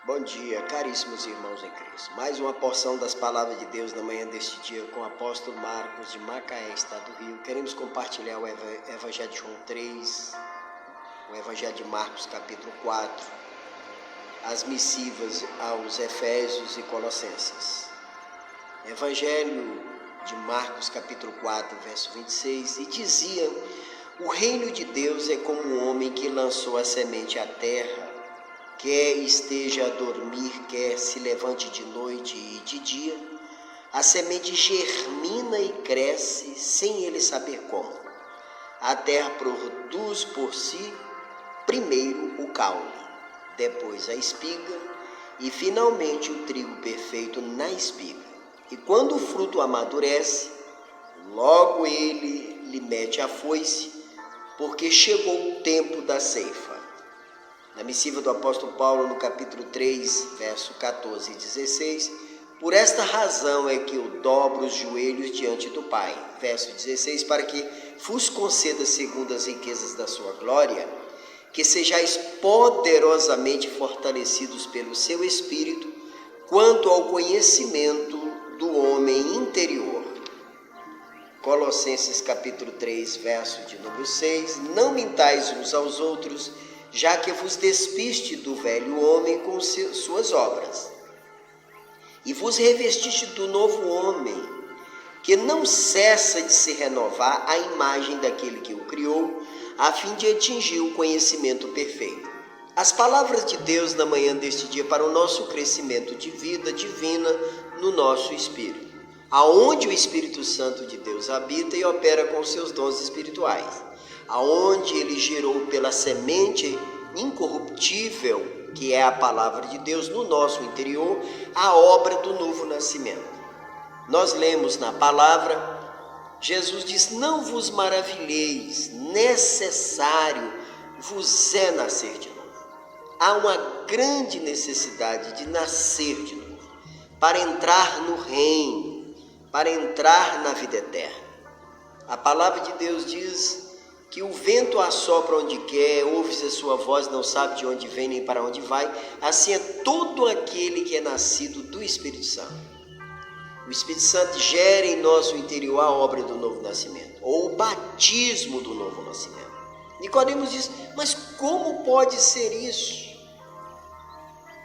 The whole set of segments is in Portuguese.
Bom dia, caríssimos irmãos em Cristo. Mais uma porção das palavras de Deus na manhã deste dia com o apóstolo Marcos de Macaé, estado do Rio. Queremos compartilhar o Evangelho de João 3, o Evangelho de Marcos capítulo 4, as missivas aos Efésios e Colossenses. Evangelho de Marcos capítulo 4, verso 26, e dizia: o reino de Deus é como um homem que lançou a semente à terra, quer esteja a dormir, quer se levante de noite e de dia, a semente germina e cresce sem ele saber como. A terra produz por si, primeiro o caule, depois a espiga e finalmente o trigo perfeito na espiga. E quando o fruto amadurece, logo ele lhe mete a foice, porque chegou o tempo da ceifa. Na missiva do apóstolo Paulo, no capítulo 3, verso 14 e 16, por esta razão é que eu dobro os joelhos diante do Pai, verso 16, para que vos conceda segundo as riquezas da sua glória, que sejais poderosamente fortalecidos pelo seu Espírito, quanto ao conhecimento do homem interior. Colossenses capítulo 3, verso de número 6, não mintais uns aos outros, já que vos despiste do velho homem com suas obras, e vos revestiste do novo homem, que não cessa de se renovar à imagem daquele que o criou, a fim de atingir o conhecimento perfeito. As palavras de Deus na manhã deste dia para o nosso crescimento de vida divina no nosso espírito, aonde o Espírito Santo de Deus habita e opera com seus dons espirituais, aonde ele gerou pela semente incorruptível, que é a palavra de Deus no nosso interior, a obra do novo nascimento. Nós lemos na palavra, Jesus diz: não vos maravilheis, necessário vos é nascer de novo. Há uma grande necessidade de nascer de novo, para entrar no reino, para entrar na vida eterna. A palavra de Deus diz que o vento assopra onde quer, ouve-se a sua voz, não sabe de onde vem nem para onde vai. Assim é todo aquele que é nascido do Espírito Santo. O Espírito Santo gera em nosso interior a obra do novo nascimento, ou o batismo do novo nascimento. Nicodemos diz: mas como pode ser isso?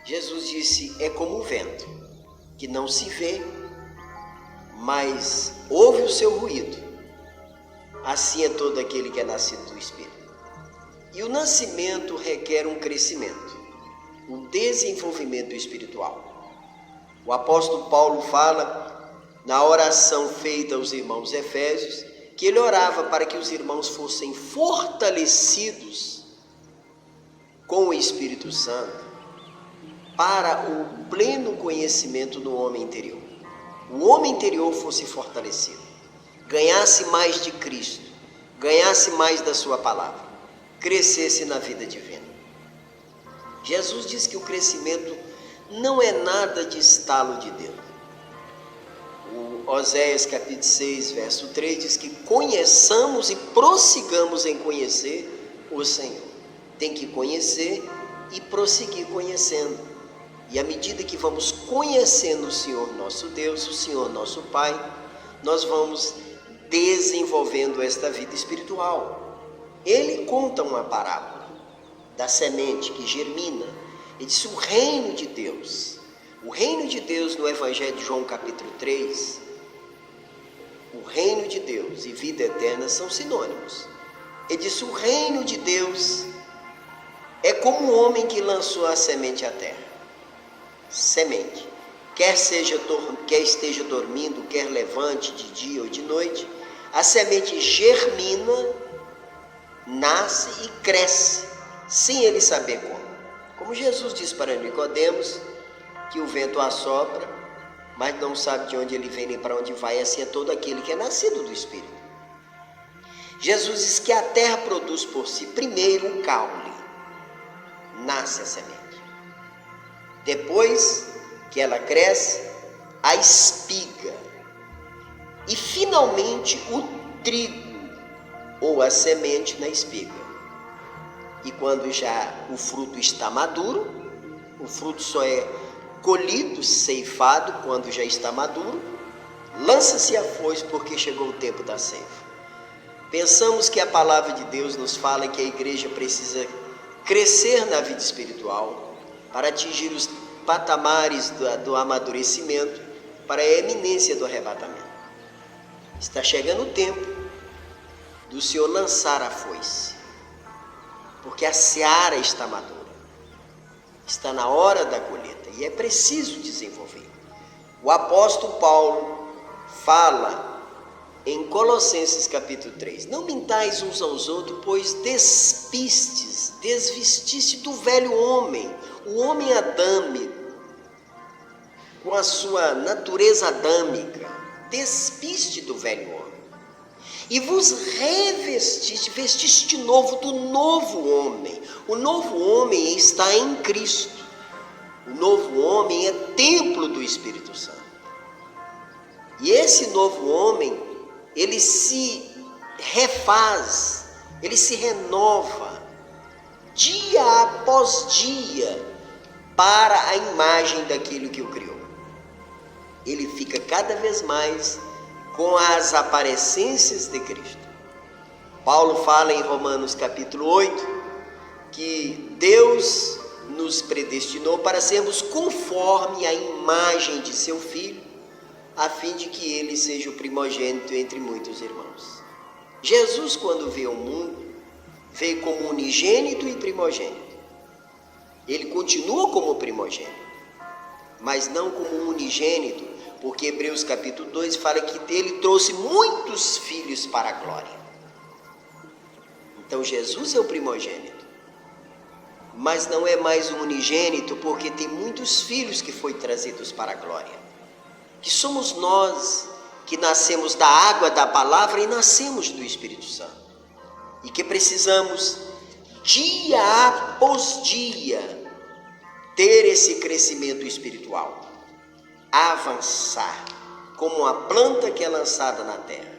Jesus disse: é como o vento, que não se vê, mas ouve o seu ruído. Assim é todo aquele que é nascido do Espírito. E o nascimento requer um crescimento, um desenvolvimento espiritual. O apóstolo Paulo fala, na oração feita aos irmãos Efésios, que ele orava para que os irmãos fossem fortalecidos com o Espírito Santo para o pleno conhecimento do homem interior. O homem interior fosse fortalecido, ganhasse mais de Cristo, ganhasse mais da sua palavra, crescesse na vida divina. Jesus diz que o crescimento não é nada de estalo de dedo. O Oséias capítulo 6, verso 3 diz que conheçamos e prossigamos em conhecer o Senhor. Tem que conhecer e prosseguir conhecendo. E à medida que vamos conhecendo o Senhor nosso Deus, o Senhor nosso Pai, nós vamos desenvolvendo esta vida espiritual. Ele conta uma parábola da semente que germina. Ele diz: o reino de Deus no Evangelho de João capítulo 3, o reino de Deus e vida eterna são sinônimos. Ele diz: o reino de Deus é como um homem que lançou a semente à terra. Semente, quer esteja dormindo, quer levante de dia ou de noite, a semente germina, nasce e cresce, sem ele saber como. Como Jesus disse para Nicodemos, que o vento assopra, mas não sabe de onde ele vem nem para onde vai, assim é todo aquele que é nascido do Espírito. Jesus diz que a terra produz por si, primeiro o caule, nasce a semente. Depois que ela cresce, a espiga. E finalmente o trigo, ou a semente na espiga. E quando já o fruto está maduro, O fruto só é colhido, ceifado, quando já está maduro. Lança-se a foice porque chegou o tempo da ceifa. Pensamos que a palavra de Deus nos fala que a igreja precisa crescer na vida espiritual para atingir os patamares do amadurecimento para a eminência do arrebatamento. Está chegando o tempo do Senhor lançar a foice, porque a seara está madura, está na hora da colheita e é preciso desenvolver. O apóstolo Paulo fala em Colossenses capítulo 3, não mintais uns aos outros, pois desvestiste do velho homem, o homem adâmico, com a sua natureza adâmica, despiste do velho homem, e vos vestiste novo do novo homem. O novo homem está em Cristo, o novo homem é templo do Espírito Santo, e esse novo homem, ele se refaz, ele se renova, dia após dia, para a imagem daquilo que o criou. Ele fica cada vez mais com as aparências de Cristo. Paulo fala em Romanos capítulo 8, que Deus nos predestinou para sermos conforme a imagem de seu Filho, a fim de que ele seja o primogênito entre muitos irmãos. Jesus, quando veio ao mundo, veio como unigênito e primogênito. Ele continua como primogênito, mas não como unigênito, porque Hebreus capítulo 2 fala que ele trouxe muitos filhos para a glória. Então Jesus é o primogênito, mas não é mais um unigênito, porque tem muitos filhos que foi trazidos para a glória. Que somos nós que nascemos da água da palavra e nascemos do Espírito Santo, e que precisamos dia após dia ter esse crescimento espiritual, avançar como a planta que é lançada na terra.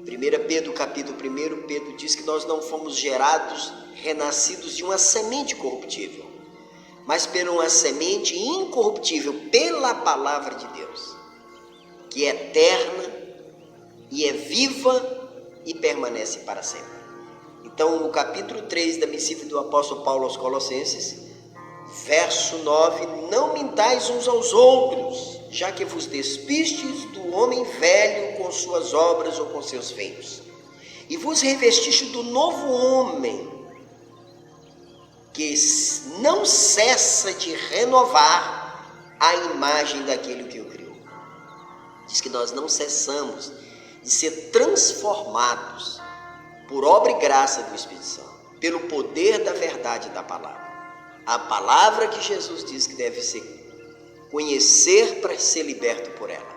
1 Pedro capítulo 1, Pedro diz que nós não fomos gerados, renascidos de uma semente corruptível, mas por uma semente incorruptível, pela palavra de Deus, que é eterna e é viva e permanece para sempre. Então, no capítulo 3 da missiva do apóstolo Paulo aos Colossenses, verso 9, não mintais uns aos outros, já que vos despistes do homem velho com suas obras ou com seus feitos, e vos revestiste do novo homem, que não cessa de renovar a imagem daquele que o criou. Diz que nós não cessamos de ser transformados por obra e graça do Espírito Santo, pelo poder da verdade da palavra. A palavra que Jesus diz que deve ser conhecer para ser liberto por ela.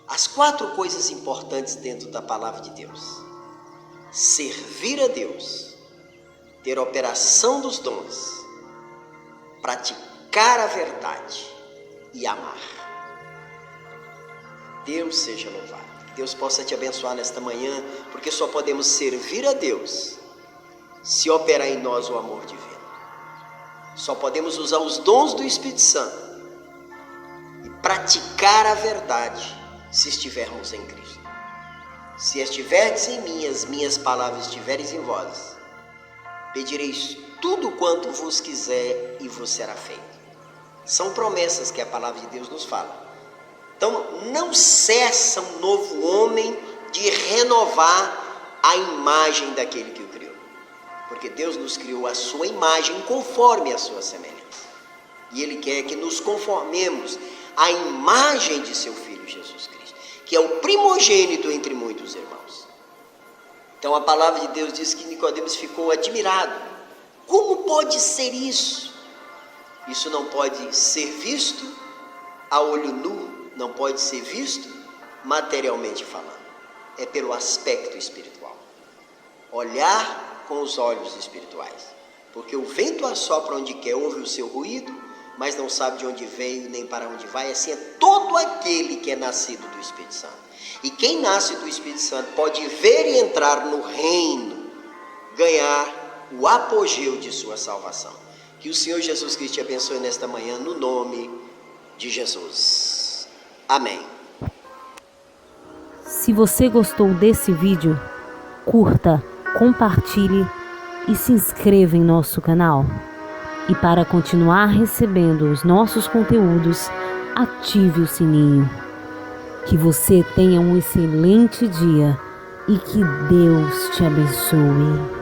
As 4 coisas importantes dentro da palavra de Deus: servir a Deus, ter a operação dos dons, praticar a verdade e amar. Deus seja louvado. Que Deus possa te abençoar nesta manhã, porque só podemos servir a Deus se operar em nós o amor divino. Só podemos usar os dons do Espírito Santo e praticar a verdade se estivermos em Cristo. Se estiverdes em mim, as minhas palavras estiveres em vós, pedireis tudo quanto vos quiser e vos será feito. São promessas que a palavra de Deus nos fala. Então, não cessa um novo homem de renovar a imagem daquele que o criou. Porque Deus nos criou a sua imagem conforme a sua semelhança. E Ele quer que nos conformemos à imagem de seu Filho Jesus Cristo, que é o primogênito entre muitos irmãos. Então a palavra de Deus diz que Nicodemos ficou admirado. Como pode ser isso? Isso não pode ser visto a olho nu, não pode ser visto materialmente falando. É pelo aspecto espiritual. Olhar com os olhos espirituais. Porque o vento assopra onde quer, ouve o seu ruído, mas não sabe de onde veio nem para onde vai. Assim é todo aquele que é nascido do Espírito Santo. E quem nasce do Espírito Santo pode ver e entrar no reino, ganhar o apogeu de sua salvação. Que o Senhor Jesus Cristo te abençoe nesta manhã, no nome de Jesus. Amém. Se você gostou desse vídeo, curta, compartilhe e se inscreva em nosso canal. E para continuar recebendo os nossos conteúdos, ative o sininho. Que você tenha um excelente dia e que Deus te abençoe.